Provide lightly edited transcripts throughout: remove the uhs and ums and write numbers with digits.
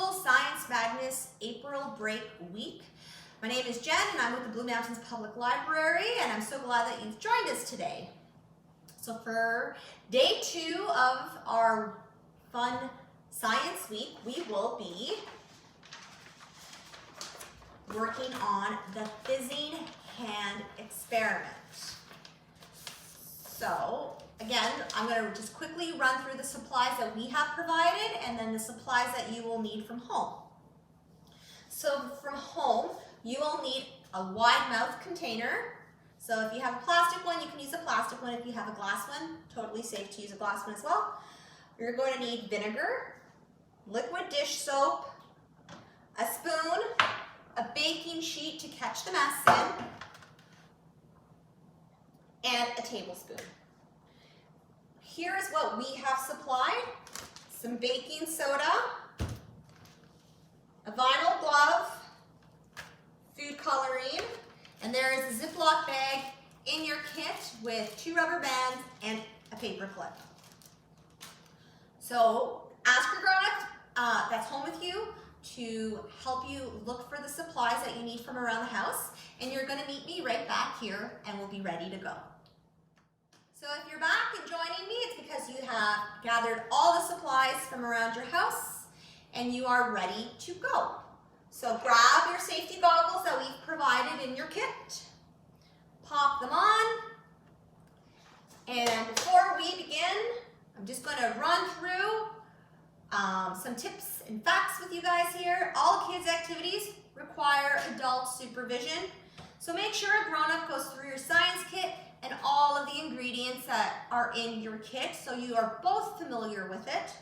official Science Madness April break week. My name is Jen and I'm with the Blue Mountains Public Library, and I'm so glad that you've joined us today. So for day 2 of our fun science week, we will be working on the Fizzing Hand Experiment. So again, I'm going to just quickly run through the supplies that we have provided and then the supplies that you will need from home. So from home, you will need a wide mouth container. So if you have a plastic one, you can use a plastic one. If you have a glass one, totally safe to use a glass one as well. You're going to need vinegar, liquid dish soap, a spoon, a baking sheet to catch the mess in, and a tablespoon. Here is what we have supplied: some baking soda, a vinyl glove, food coloring, and there is a Ziploc bag in your kit with 2 rubber bands and a paper clip. So ask your grown-up that's home with you to help you look for the supplies that you need from around the house, and you're going to meet me right back here and we'll be ready to go. So if you're back and joining me, it's because you have gathered all the supplies from around your house and you are ready to go. So grab your safety goggles that we've provided in your kit, pop them on, and before we begin, I'm just going to run through some tips and facts with you guys here. All kids' activities require adult supervision, so make sure a grown-up goes through your science kit and all of the ingredients that are in your kit so you are both familiar with it.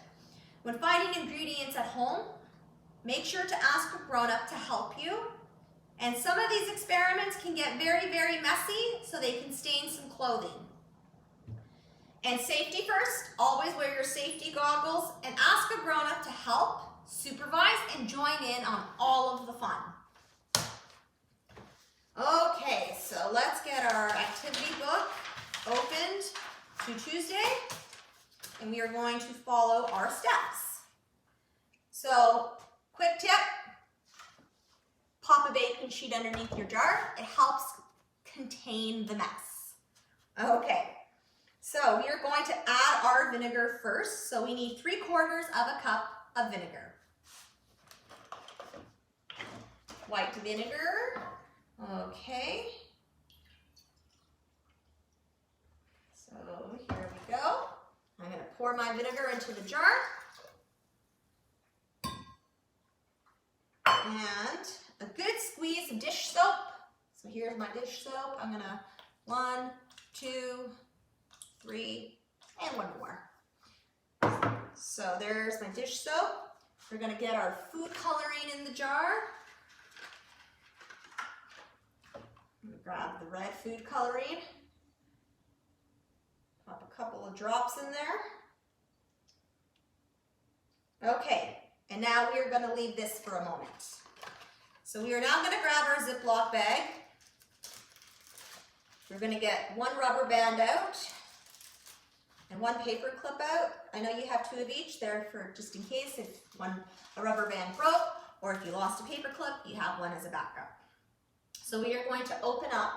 When finding ingredients at home, make sure to ask a grown-up to help you. And some of these experiments can get very, very messy, so they can stain some clothing. And safety first, always wear your safety goggles and ask a grown-up to help, supervise, and join in on all of the fun. Okay, so let's get our activity book opened to Tuesday, and we are going to follow our steps. So, quick tip, pop a baking sheet underneath your jar. It helps contain the mess. Okay, so we are going to add our vinegar first. So we need 3/4 of a cup of vinegar. White vinegar. Okay, so here we go. I'm going to pour my vinegar into the jar. And a good squeeze of dish soap. So here's my dish soap. I'm going to 1, 2, 3, and 1 more. So there's my dish soap. We're going to get our food coloring in the jar. Grab the red food coloring, pop a couple of drops in there. Okay, and now we are going to leave this for a moment. So we are now going to grab our Ziploc bag. We're going to get 1 rubber band out and 1 paper clip out. I know you have 2 of each there for just in case if a rubber band broke, or if you lost a paper clip, you have 1 as a backup. So we are going to open up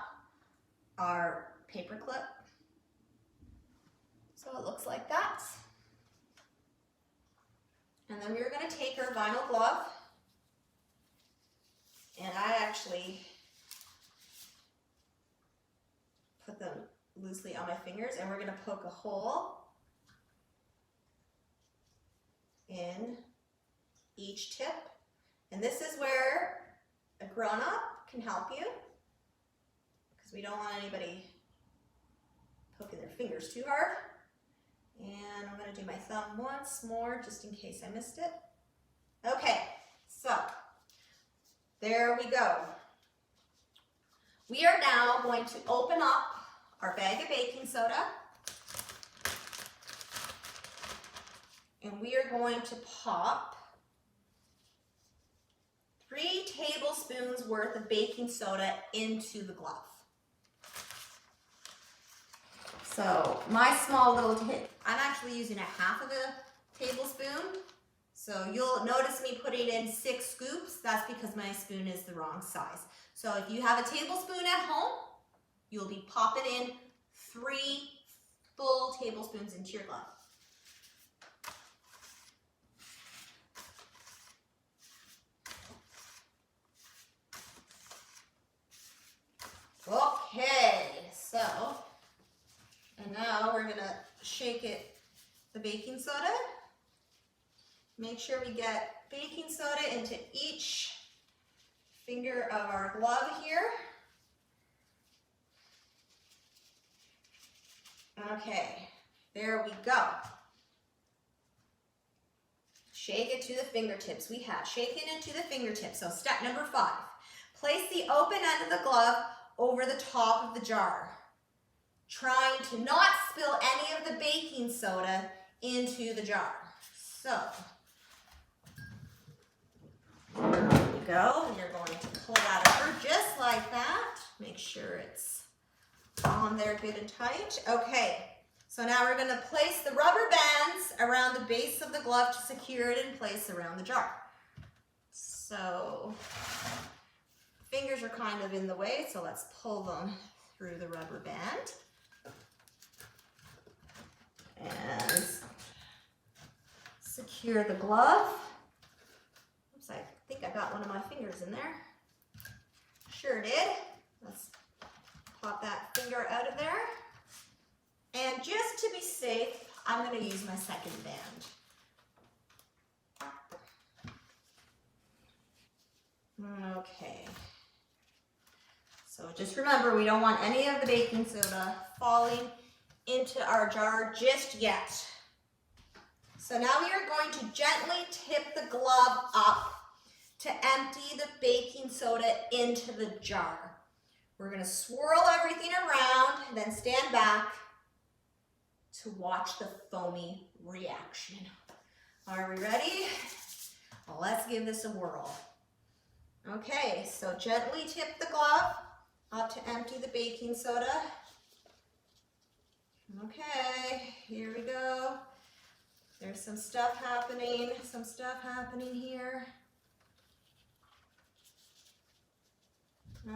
our paper clip. So it looks like that. And then we're going to take our vinyl glove, and I actually put them loosely on my fingers, and we're going to poke a hole in each tip. And this is where a grown-up can help you, because we don't want anybody poking their fingers too hard. And I'm going to do my thumb once more just in case I missed it. Okay, so there we go. We are now going to open up our bag of baking soda, and we are going to pop 3 tablespoons worth of baking soda into the glove. So my small little tip, I'm actually using 1/2 of a tablespoon. So you'll notice me putting in 6 scoops. That's because my spoon is the wrong size. So if you have a tablespoon at home, you'll be popping in 3 full tablespoons into your glove. Okay, so, and now we're gonna shake it, the baking soda. Make sure we get baking soda into each finger of our glove here. Okay, there we go. Shake it to the fingertips. We have shaken it to the fingertips. So step number 5, place the open end of the glove over the top of the jar, trying to not spill any of the baking soda into the jar. So, there we go. You're going to pull that over just like that. Make sure it's on there good and tight. Okay, so now we're going to place the rubber bands around the base of the glove to secure it in place around the jar. So, fingers are kind of in the way, so let's pull them through the rubber band. And secure the glove. Oops, I think I got one of my fingers in there. Sure did. Let's pop that finger out of there. And just to be safe, I'm going to use my second band. Okay. So just remember, we don't want any of the baking soda falling into our jar just yet. So now we are going to gently tip the glove up to empty the baking soda into the jar. We're going to swirl everything around and then stand back to watch the foamy reaction. Are we ready? Well, let's give this a whirl. Okay, so gently tip the glove up to empty the baking soda. Okay, here we go. There's some stuff happening here.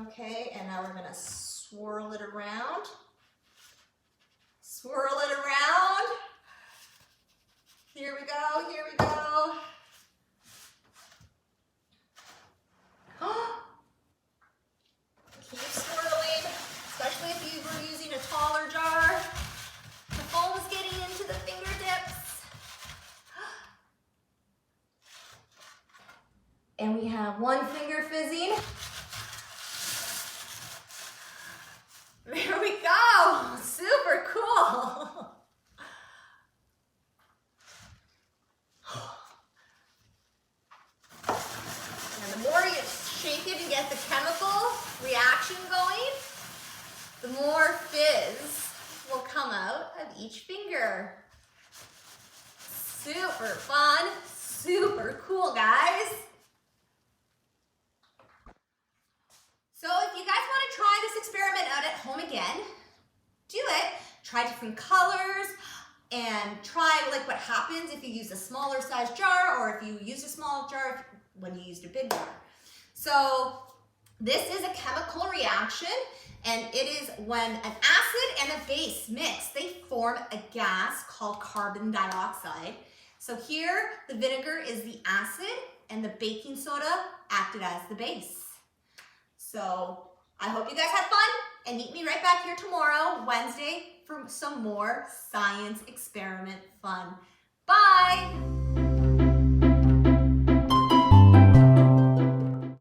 Okay, and now we're gonna swirl it around. Swirl it around. Here we go, here we go. Keep swirling, especially if you were using a taller jar. The foam is getting into the fingertips. And we have one finger fizzing. There we go, super cool. And the more you shake it and get the chemical reaction going, the more fizz will come out of each finger. Super fun, super cool, guys. So if you guys want to try this experiment out at home again, do it. Try different colors and try like what happens if you use a smaller size jar or if you use a small jar when you used a big jar. So this is a chemical reaction, and it is when an acid and a base mix. They form a gas called carbon dioxide. So here the vinegar is the acid and the baking soda acted as the base. So I hope you guys had fun, and meet me right back here tomorrow, Wednesday, for some more science experiment fun. Bye!